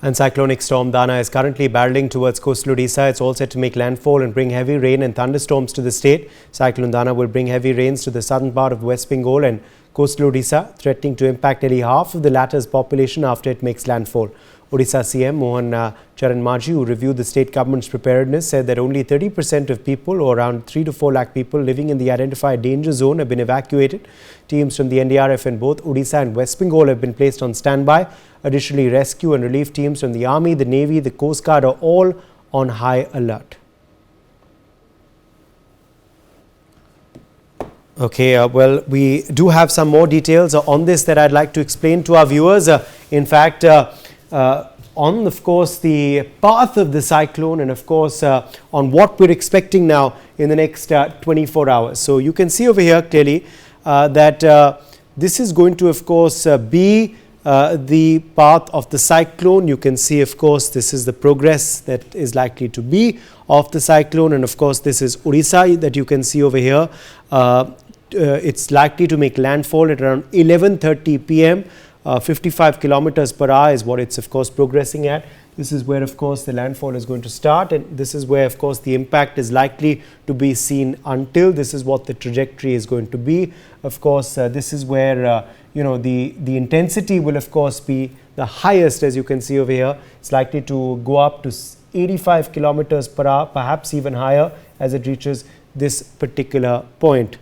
And Cyclonic Storm Dana is currently barreling towards coastal Odisha. It's all set to make landfall and bring heavy rain and thunderstorms to the state. Cyclone Dana will bring heavy rains to the southern part of West Bengal and coastal Odisha, threatening to impact nearly half of the latter's population after it makes landfall. Odisha CM Mohan Charan, who reviewed the state government's preparedness, said that only 30% of people, or around 3 to 4 lakh people living in the identified danger zone, have been evacuated. Teams from the NDRF in both Odisha and West Bengal have been placed on standby. Additionally, rescue and relief teams from the Army, the Navy, the Coast Guard are all on high alert. Okay, well, we do have some more details on this that I'd like to explain to our viewers. In fact, on, of course, the path of the cyclone and, of course, on what we're expecting now in the next 24 hours. So you can see over here clearly that this is going to, of course, be the path of the cyclone. You can see, of course, this is the progress that is likely to be of the cyclone. And, of course, this is Odisha that you can see over here. It's likely to make landfall at around 11:30 p.m. 55 kilometers per hour is what it's, of course, progressing at. This is where, of course, the landfall is going to start, and this is where, of course, the impact is likely to be seen until this is what the trajectory is going to be. Of course, this is where the intensity will, of course, be the highest. As you can see over here, it's likely to go up to 85 kilometers per hour, perhaps even higher as it reaches this particular point.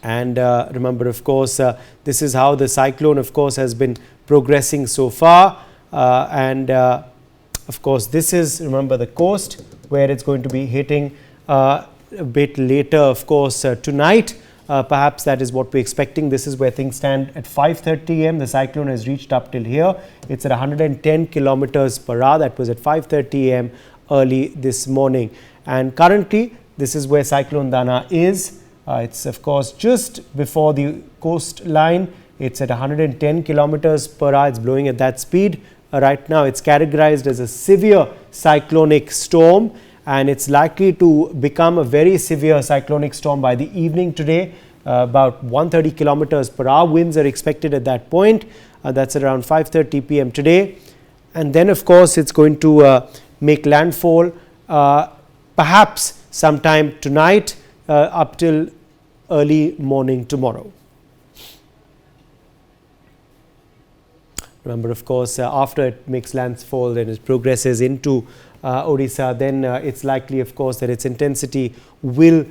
And remember, of course, this is how the cyclone, of course, has been progressing so far. Of course, this is, remember, the coast where it's going to be hitting a bit later, of course, tonight. Perhaps that is what we're expecting. This is where things stand at 5:30 a.m. The cyclone has reached up till here. It's at 110 kilometers per hour. That was at 5:30 a.m. early this morning. And currently, this is where Cyclone Dana is. It's, of course, just before the coastline. It's at 110 kilometers per hour. It's blowing at that speed. Right now, it's categorized as a severe cyclonic storm, and it's likely to become a very severe cyclonic storm by the evening today. About 130 kilometers per hour winds are expected at that point. That's around 5:30 p.m. today. And then, of course, it's going to make landfall perhaps sometime tonight up till early morning tomorrow. Remember, of course, after it makes landfall and it progresses into Odisha, then it's likely, of course, that its intensity will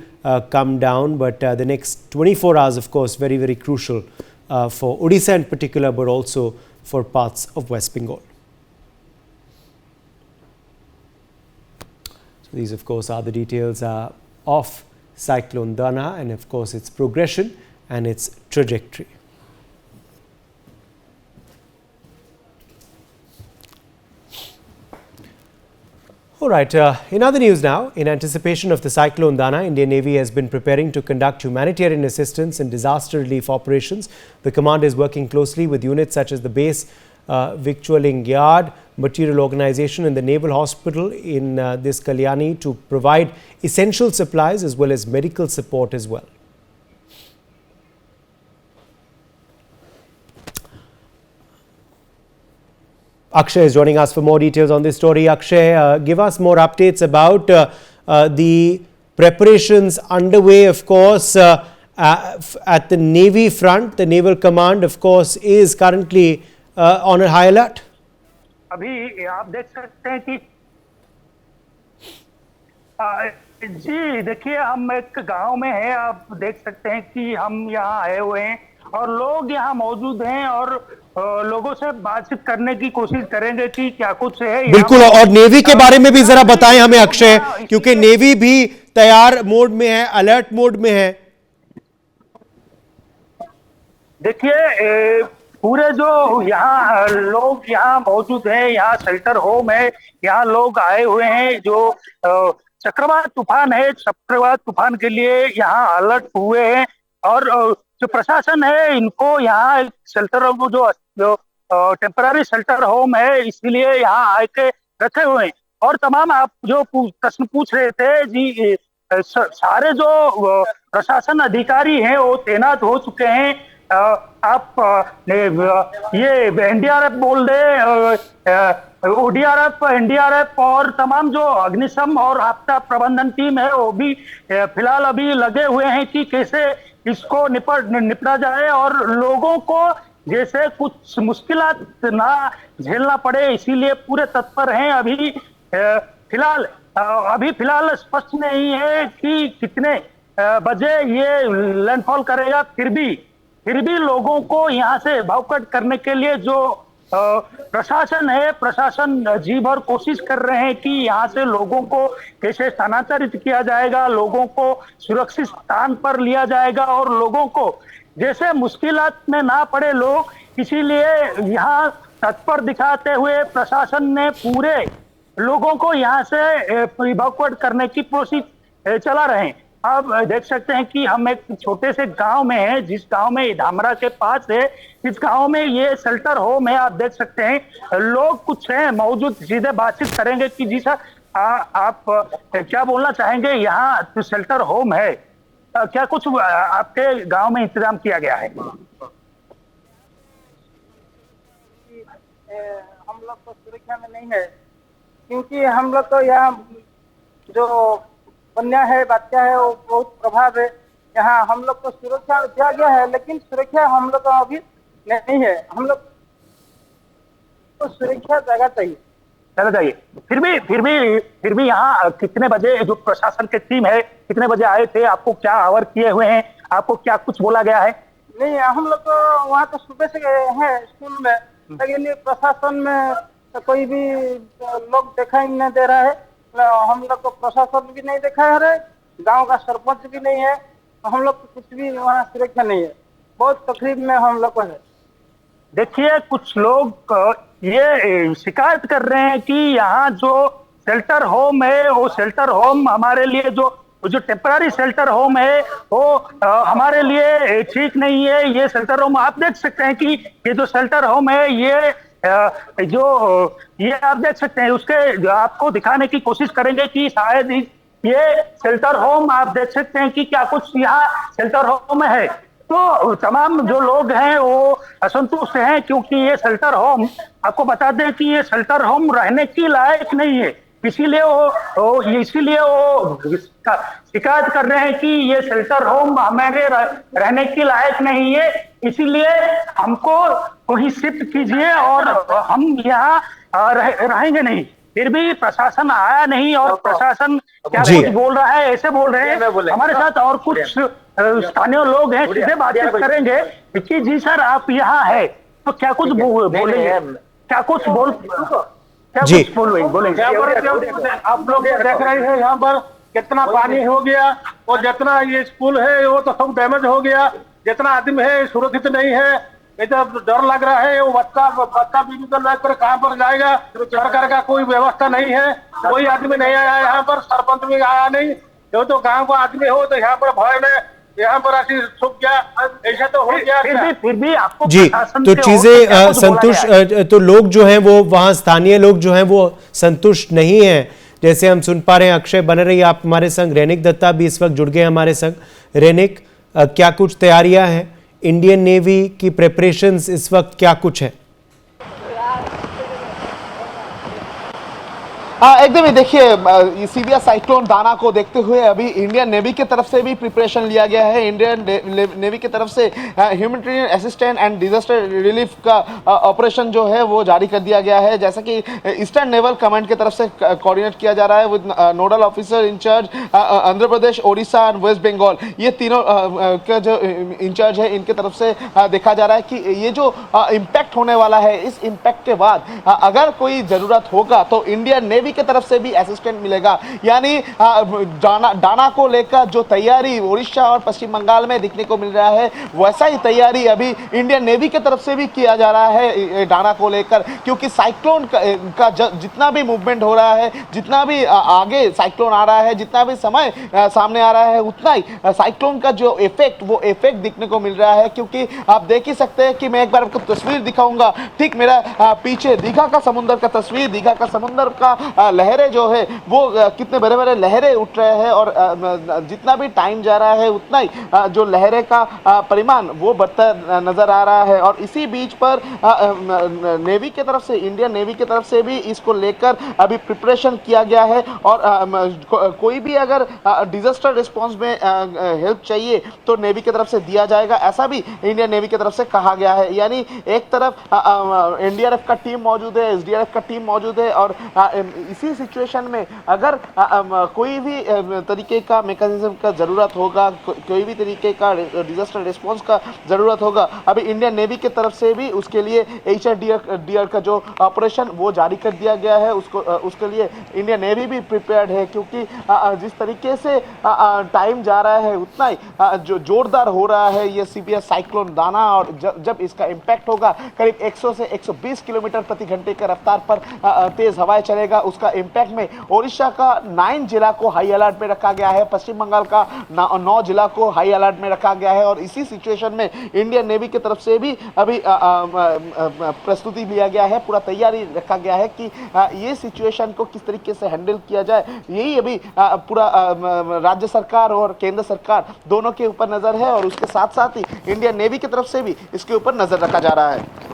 come down. But the next 24 hours, of course, very, very crucial for Odisha in particular, but also for parts of West Bengal. So these, of course, are the details of Cyclone Dana and, of course, its progression and its trajectory. All right, in other news now, in anticipation of the Cyclone Dana, Indian Navy has been preparing to conduct humanitarian assistance and disaster relief operations. The command is working closely with units such as the base victualling yard, material organization and the naval hospital in this Kalyani to provide essential supplies as well as medical support as well. Akshay is joining us for more details on this story. Akshay, give us more updates about the preparations underway, of course, at the Navy front. The Naval Command, of course, is currently on a high alert. अभी आप देख सकते हैं कि जी देखिए, हम एक गांव में हैं। आप देख सकते हैं कि हम यहाँ आए हुए हैं और लोग यहाँ मौजूद हैं और लोगों से बातचीत करने की कोशिश करेंगे कि क्या कुछ है। बिल्कुल, और नेवी के बारे में भी जरा बताएं हमें अक्षय, क्योंकि नेवी भी तैयार मोड में है, अलर्ट मोड में है। देखिए, पूरे जो यहाँ लोग यहाँ मौजूद हैं, यहाँ शेल्टर होम है, यहाँ लोग आए हुए हैं। जो चक्रवात तूफान है, चक्रवात तूफान के लिए यहाँ अलर्ट हुए हैं और जो प्रशासन है इनको यहाँ शेल्टर जो टेम्पररी शेल्टर होम है, इसलिए यहाँ आके रखे हुए हैं। और तमाम आप जो प्रश्न पूछ रहे थे जी, सारे जो प्रशासन अधिकारी हैं वो तैनात हो चुके हैं। आप ये NDRF बोल दे, ODRF, NDRF और तमाम जो अग्निशम और आपदा प्रबंधन टीम है वो भी फिलहाल अभी लगे हुए हैं कि कैसे इसको निपटा जाए और लोगों को जैसे कुछ मुश्किलात ना झेलना पड़े, इसीलिए पूरे तत्पर हैं। अभी फिलहाल स्पष्ट नहीं है कि कितने बजे ये लैंडफॉल करेगा। फिर भी लोगों को यहाँ से एवाक्यूएट करने के लिए जो प्रशासन जी भर कोशिश कर रहे हैं कि यहाँ से लोगों को कैसे स्थानांतरित किया जाएगा, लोगों को सुरक्षित स्थान पर लिया जाएगा और लोगों को जैसे मुश्किलात में ना पड़े लोग, इसीलिए यहाँ तत्पर दिखाते हुए प्रशासन ने पूरे लोगों को यहाँ से इवैक्यूएट करने की कोशिश चला रहे हैं। आप देख सकते हैं कि हम एक छोटे से गांव में हैं, जिस गांव में धामरा के पास है। इस गांव में ये शेल्टर होम है। आप देख सकते हैं लोग कुछ हैं मौजूद, सीधे बातचीत करेंगे कि जी सर आप क्या बोलना चाहेंगे। यहाँ तो शेल्टर होम है, क्या कुछ आपके गांव में इंतजाम किया गया है? हम लोग तो सुरक्षा में नहीं है, क्योंकि हम लोग तो यहाँ जो बन्या है, बात्या है, वो बहुत प्रभाव है। यहाँ हम लोग को सुरक्षा दिया गया है, लेकिन सुरक्षा हम लोग का अभी नहीं है। हम लोग को सुरक्षा जगह चाहिए। फिर भी यहाँ कितने बजे जो प्रशासन की टीम है कितने बजे आए थे? आपको क्या आवर किए हुए हैं? आपको क्या कुछ बोला गया है? नहीं, हम लोग तो वहाँ तो सुबह से गए हैं स्कूल में, लेकिन प्रशासन में तो कोई भी लोग दिखाई नहीं दे रहा है। हम लोग को प्रशासन भी नहीं देखा है, गांव का सरपंच भी नहीं है। हम लोग को कुछ भी वहाँ सुरक्षा नहीं है। बहुत तकलीफ में हम लोग को है। देखिए, कुछ लोग ये शिकायत कर रहे हैं कि यहाँ जो शेल्टर होम है वो शेल्टर होम हमारे लिए जो टेम्पररी शेल्टर होम है वो हमारे लिए ठीक नहीं है। ये शेल्टर होम आप देख सकते हैं कि ये जो शेल्टर होम है ये आप देख सकते हैं। उसके आपको दिखाने की कोशिश करेंगे कि शायद ये शेल्टर होम आप देख सकते हैं कि क्या कुछ यहाँ शेल्टर होम है। तो तमाम जो लोग हैं वो असंतुष्ट हैं, क्योंकि ये शेल्टर होम आपको बता दें कि ये शेल्टर होम रहने की लायक नहीं है। इसीलिए वो शिकायत कर रहे हैं कि ये शेल्टर होम हमारे रहने की लायक नहीं है, इसीलिए हमको वही शिफ्ट कीजिए और हम यहाँ रहेंगे नहीं। फिर भी प्रशासन आया नहीं और प्रशासन क्या कुछ बोल रहा है, ऐसे बोल रहे हैं। हमारे साथ और कुछ स्थानीय लोग हैं, सीधे बातचीत करेंगे कि जी सर आप यहाँ है तो क्या कुछ बोलेंगे? क्या कुछ बोलेंगे? आप लोग देख रहे हैं यहाँ पर कितना पानी हो गया और जितना ये स्कूल है वो तो सब डैमेज हो गया। जितना आदमी है सुरक्षित नहीं है, इधर डर लग रहा है। वो बच्चा भी लेकर कहाँ पर जाएगा? सरकार का कोई व्यवस्था नहीं है, कोई आदमी नहीं आया यहाँ पर, सरपंच भी आया नहीं। जो तो गाँव का आदमी हो तो यहाँ पर भय में यहाँ पर ऐसी सूख गया, ऐसा तो हो गया। फिर भी आपको जी, तो चीजें संतुष्ट, तो लोग जो हैं वो वहाँ स्थानीय लोग जो हैं वो संतुष्ट नहीं हैं। जैसे हम सुन पा रहे हैं, अक्षय बने रही आप हमारे संग, रेनिक दत्ता भी इस वक्त जुड़ गए हमारे संग। रेनिक, क्या कुछ तैयारियां हैं? इंडियन नेवी की प्रिपरेशंस इस वक्त क्या कुछ है? एकदम ही देखिए, सीवियर साइक्लोन दाना को देखते हुए अभी इंडियन नेवी की तरफ से भी प्रिपरेशन लिया गया है। इंडियन नेवी की तरफ से humanitarian assistant and disaster relief का ऑपरेशन जो है वो जारी कर दिया गया है, जैसा कि ईस्टर्न नेवल कमांड की तरफ से कोऑर्डिनेट किया जा रहा है with nodal officer incharge Andhra Pradesh, Odisha and West Bengal. ये तीनों का जो इंचार्ज है इनके तरफ से देखा जा रहा है कि ये जो इम्पैक्ट होने वाला है, इस इम्पैक्ट के बाद अगर कोई ज़रूरत होगा तो इंडियन नेवी की तरफ से भी असिस्टेंट मिलेगा। यानी डाना को लेकर जो तैयारी उड़ीसा और पश्चिम बंगाल में दिखने को मिल रहा है, वैसा ही तैयारी अभी इंडियन नेवी की तरफ से भी किया जा रहा है डाना को लेकर, क्योंकि साइक्लोन का जितना भी मूवमेंट हो रहा है, जितना भी आगे साइक्लोन आ रहा है, जितना भी समय सामने आ रहा है, उतना ही साइक्लोन का जो इफेक्ट वो इफेक्ट दिखने को मिल रहा है। क्योंकि आप देख ही सकते हैं कि मैं एक बार आपको तस्वीर दिखाऊंगा, ठीक मेरा पीछे दीघा का समुद्र का तस्वीर, दीघा का समुद्र का लहरें जो है वो कितने बड़े बड़े लहरें उठ रहे हैं और जितना भी टाइम जा रहा है उतना ही जो लहरें का परिमाण वो बढ़ता नजर आ रहा है। और इसी बीच पर नेवी की तरफ से, इंडियन नेवी की तरफ से भी इसको लेकर अभी प्रिपरेशन किया गया है और कोई भी अगर डिजास्टर रिस्पांस में हेल्प चाहिए तो नेवी की तरफ से दिया जाएगा, ऐसा भी इंडियन नेवी की तरफ से कहा गया है। यानी एक तरफ एनडीआरएफ का टीम मौजूद है, एसडीआरएफ का टीम मौजूद है और इसी सिचुएशन में अगर कोई भी तरीके का मैकेनिज्म का जरूरत होगा, कोई भी तरीके का डिजास्टर रिस्पांस का जरूरत होगा, अभी इंडियन नेवी की तरफ से भी उसके लिए HRDR का जो ऑपरेशन वो जारी कर दिया गया है। उसके लिए इंडियन नेवी भी प्रिपेयर्ड है, क्योंकि जिस तरीके से टाइम जा रहा है उतना ही जो जोरदार हो रहा है ये सीवियर साइक्लोन दाना, और जब इसका इम्पैक्ट होगा करीब 100 से 120 किलोमीटर प्रति घंटे की रफ्तार पर तेज हवाएं चलेगा, उसका इम्पैक्ट में ओडिशा का 9 जिला को हाई अलर्ट में रखा गया है, पश्चिम बंगाल का 9 जिला को हाई अलर्ट में रखा गया है। और इसी सिचुएशन में इंडियन नेवी की तरफ से भी अभी प्रस्तुति लिया गया है, पूरा तैयारी रखा गया है कि ये सिचुएशन को किस तरीके से हैंडल किया जाए। यही अभी पूरा राज्य सरकार और केंद्र सरकार दोनों के ऊपर नजर है और उसके साथ साथ ही इंडियन नेवी की तरफ से भी इसके ऊपर नजर रखा जा रहा है।